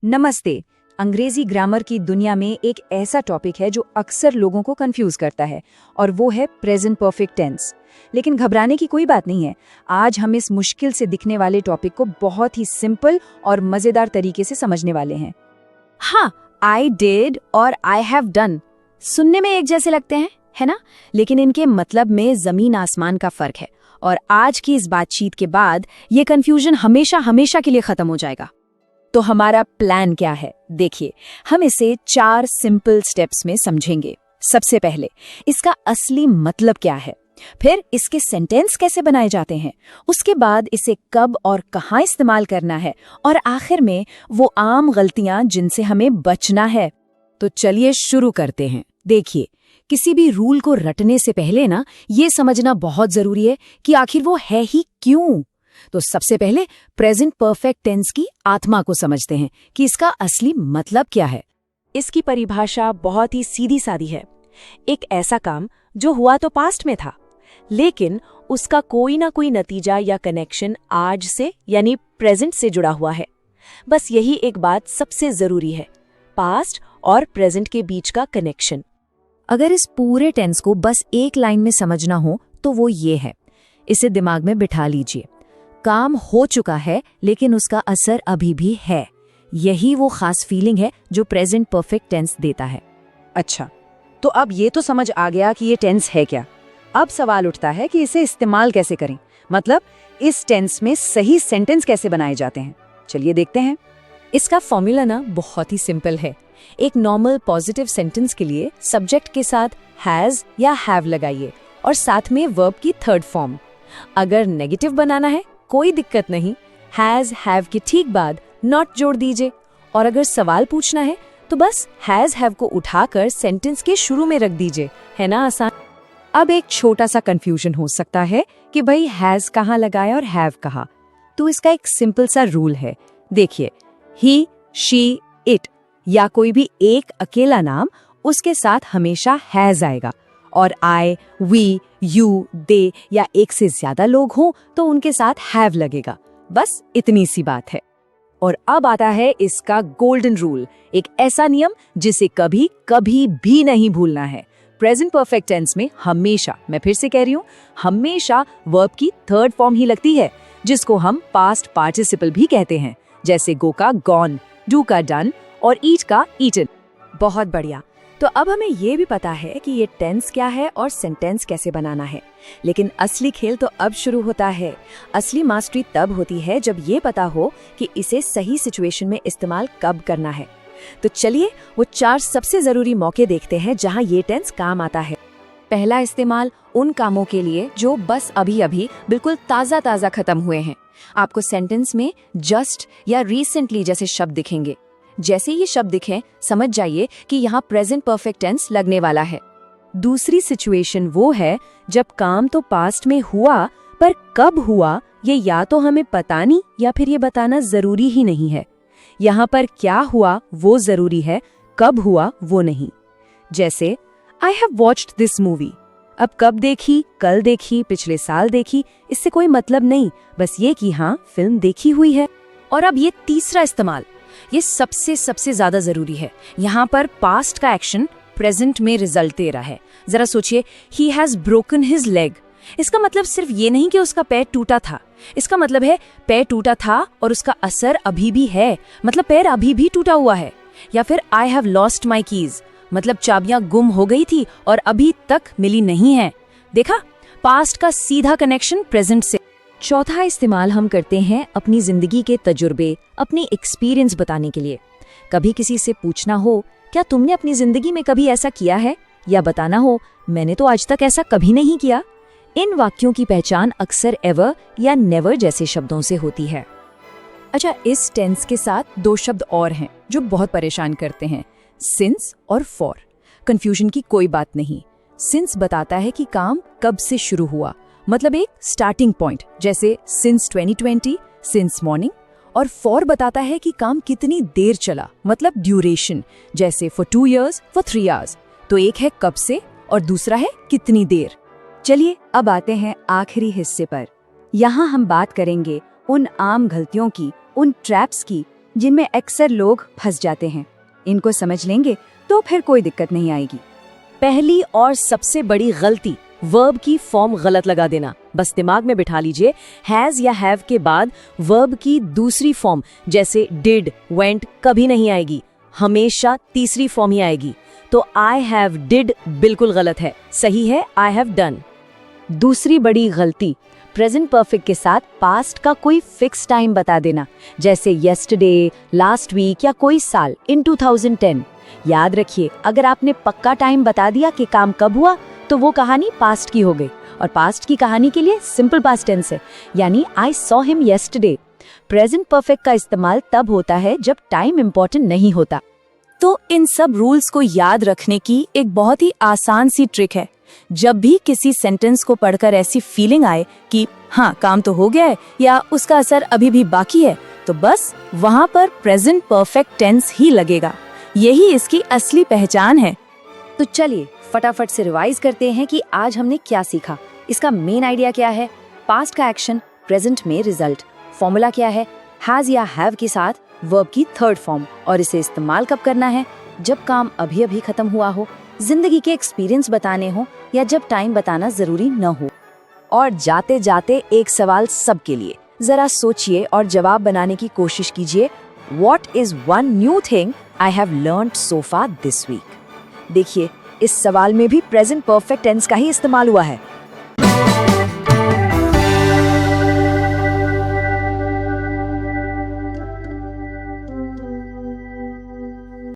नमस्ते। अंग्रेजी ग्रामर की दुनिया में एक ऐसा टॉपिक है जो अक्सर लोगों को कंफ्यूज करता है और वो है प्रेजेंट परफेक्ट टेंस। लेकिन घबराने की कोई बात नहीं है। आज हम इस मुश्किल से दिखने वाले टॉपिक को बहुत ही सिंपल और मजेदार तरीके से समझने वाले हैं। हाँ, आई डिड और आई हैव डन सुनने में एक जैसे लगते हैं, है ना? लेकिन इनके मतलब में जमीन आसमान का फर्क है। और आज की इस बातचीत के बाद ये कंफ्यूजन हमेशा हमेशा के लिए खत्म हो जाएगा। तो हमारा प्लान क्या है? देखिए, हम इसे 4 सिंपल स्टेप्स में समझेंगे। सबसे पहले इसका असली मतलब क्या है, फिर इसके सेंटेंस कैसे बनाए जाते हैं, उसके बाद इसे कब और कहाँ इस्तेमाल करना है, और आखिर में वो आम गलतियां जिनसे हमें बचना है। तो चलिए शुरू करते हैं। देखिए, किसी भी रूल को रटने से पहले ना ये समझना बहुत जरूरी है कि आखिर वो है ही क्यों। तो सबसे पहले प्रेजेंट परफेक्ट टेंस की आत्मा को समझते हैं कि इसका असली मतलब क्या है। इसकी परिभाषा बहुत ही सीधी सादी है। एक ऐसा काम जो हुआ तो पास्ट में था, लेकिन उसका कोई ना कोई नतीजा या कनेक्शन आज से यानी प्रेजेंट से जुड़ा हुआ है। बस यही एक बात सबसे जरूरी है, पास्ट और प्रेजेंट के बीच का कनेक्शन। अगर इस पूरे टेंस को बस एक लाइन में समझना हो तो वो ये है। इसे दिमाग में बिठा लीजिए। काम हो चुका है लेकिन उसका असर अभी भी है। यही वो खास फीलिंग है जो प्रेजेंट परफेक्ट टेंस देता है। अच्छा, तो अब ये तो समझ आ गया कि ये टेंस है क्या। अब सवाल उठता है कि इसे इस्तेमाल कैसे करें, मतलब इस टेंस में सही सेंटेंस कैसे बनाए जाते हैं। चलिए देखते हैं। इसका फॉर्मूला ना बहुत ही सिंपल है। एक नॉर्मल पॉजिटिव सेंटेंस के लिए सब्जेक्ट के साथ हैज या हैव लगाइए और साथ में वर्ब की थर्ड फॉर्म। अगर नेगेटिव बनाना है कोई दिक्कत नहीं, हैज हैव के ठीक बाद नॉट जोड़ दीजिए। और अगर सवाल पूछना है तो बस हैज हैव को उठाकर सेंटेंस के शुरू में रख दीजिए। है ना आसान? अब एक छोटा सा कंफ्यूजन हो सकता है कि भाई हैज कहाँ लगाए और हैव कहाँ। तो इसका एक सिंपल सा रूल है। देखिए, ही, शी, इट या कोई भी एक अकेला नाम, उसके साथ हमेशा हैज आएगा। और आई, वी, यू, दे या एक से ज्यादा लोग हों तो उनके साथ हैव लगेगा। बस इतनी सी बात है। और अब आता है इसका गोल्डन रूल, एक ऐसा नियम जिसे कभी कभी भी नहीं भूलना है। प्रेजेंट परफेक्ट टेंस में हमेशा, मैं फिर से कह रही हूँ, हमेशा वर्ब की थर्ड फॉर्म ही लगती है, जिसको हम पास्ट पार्टिसिपल भी कहते हैं। जैसे गो का गॉन, डू का डन और ईट का ईटन। बहुत बढ़िया। तो अब हमें ये भी पता है कि ये टेंस क्या है और सेंटेंस कैसे बनाना है। लेकिन असली खेल तो अब शुरू होता है। असली मास्टरी तब होती है जब ये पता हो कि इसे सही सिचुएशन में इस्तेमाल कब करना है। तो चलिए वो 4 सबसे जरूरी मौके देखते हैं जहां ये टेंस काम आता है। पहला इस्तेमाल उन कामों के लिए जो बस अभी अभी बिल्कुल ताज़ा ताज़ा खत्म हुए हैं। आपको सेंटेंस में जस्ट या रिसेंटली जैसे शब्द दिखेंगे। जैसे ये शब्द दिखें, समझ जाइए कि यहाँ प्रेजेंट परफेक्ट टेंस लगने वाला है। दूसरी सिचुएशन वो है जब काम तो पास्ट में हुआ, पर कब हुआ ये या तो हमें पता नहीं या फिर ये बताना जरूरी ही नहीं है। यहाँ पर क्या हुआ वो जरूरी है, कब हुआ वो नहीं। जैसे I have watched this movie. अब कब देखी, कल देखी, पिछले साल देखी, इससे कोई मतलब नहीं, बस ये कि हाँ फिल्म देखी हुई है। और अब ये तीसरा इस्तेमाल, ये सबसे ज्यादा जरूरी है। यहाँ पर पास्ट का एक्शन प्रेजेंट में रिजल्ट दे रहा है। जरा सोचिए, he has broken his leg. इसका मतलब सिर्फ ये नहीं कि उसका पैर टूटा था, इसका मतलब है पैर टूटा था और उसका असर अभी भी है, मतलब पैर अभी भी टूटा हुआ है। या फिर I have lost my keys, मतलब चाबियां गुम हो गई थी और अभी तक मिली नहीं है। देखा, पास्ट का सीधा कनेक्शन प्रेजेंट से। चौथा इस्तेमाल हम करते हैं अपनी जिंदगी के तजुर्बे, अपनी एक्सपीरियंस बताने के लिए। कभी किसी से पूछना हो, क्या तुमने अपनी जिंदगी में कभी ऐसा किया है, या बताना हो, मैंने तो आज तक ऐसा कभी नहीं किया। इन वाक्यों की पहचान अक्सर एवर या नेवर जैसे शब्दों से होती है। अच्छा, इस टेंस के साथ 2 शब्द और हैं जो बहुत परेशान करते हैं, सिंस और फॉर। कंफ्यूजन की कोई बात नहीं। सिंस बताता है कि काम कब से शुरू हुआ, मतलब एक स्टार्टिंग पॉइंट, जैसे सिंस 2020, सिंस मॉर्निंग। और फॉर बताता है कि काम कितनी देर चला, मतलब ड्यूरेशन, जैसे फॉर 2 years, फॉर 3 hours। तो एक है कब से और दूसरा है कितनी देर। चलिए अब आते हैं आखिरी हिस्से पर। यहाँ हम बात करेंगे उन आम गलतियों की, उन ट्रैप्स की जिनमें अक्सर लोग फंस जाते हैं। इनको समझ लेंगे तो फिर कोई दिक्कत नहीं आएगी। पहली और सबसे बड़ी गलती, वर्ब की फॉर्म गलत लगा देना। बस दिमाग में बिठा लीजिए, हैज या हैव के बाद वर्ब की दूसरी फॉर्म जैसे डिड, वेंट कभी नहीं आएगी, हमेशा तीसरी फॉर्म ही आएगी। तो आई हैव डिड बिल्कुल गलत है, सही है आई हैव डन। दूसरी बड़ी गलती, प्रेजेंट परफेक्ट के साथ पास्ट का कोई फिक्स टाइम बता देना, जैसे यस्टरडे, लास्ट वीक या कोई साल, इन 2010। याद रखिए, अगर आपने पक्का टाइम बता दिया कि काम कब हुआ तो वो कहानी पास्ट की हो गई, और पास्ट की कहानी के लिए सिंपल पास्ट टेंस है, यानी I saw him yesterday. Present perfect का इस्तेमाल तब होता है जब टाइम इंपॉर्टेंट नहीं होता। तो इन सब रूल्स को याद रखने की एक बहुत ही आसान सी ट्रिक है। जब भी किसी सेंटेंस को पढ़कर ऐसी फीलिंग आए कि हाँ काम तो हो गया है या उसका असर अभी भी बाकी है, तो बस वहां पर प्रेजेंट परफेक्ट टेंस ही लगेगा। यही इसकी असली पहचान है। तो चलिए फटाफट से रिवाइज करते हैं कि आज हमने क्या सीखा। इसका मेन आइडिया क्या है? पास्ट का एक्शन, प्रेजेंट में रिजल्ट। फॉर्मूला क्या है? हैज या हैव के साथ वर्ब की थर्ड फॉर्म, और इसे इस्तेमाल कब करना है? जब काम अभी अभी खत्म हुआ हो, जिंदगी के एक्सपीरियंस बताने हो, या जब टाइम बताना जरूरी न हो। और जाते जाते एक सवाल सबके लिए, जरा सोचिए और जवाब बनाने की कोशिश कीजिए। What is one new thing I have learned so far this week? देखिए, इस सवाल में भी प्रेजेंट परफेक्ट टेंस का ही इस्तेमाल हुआ है।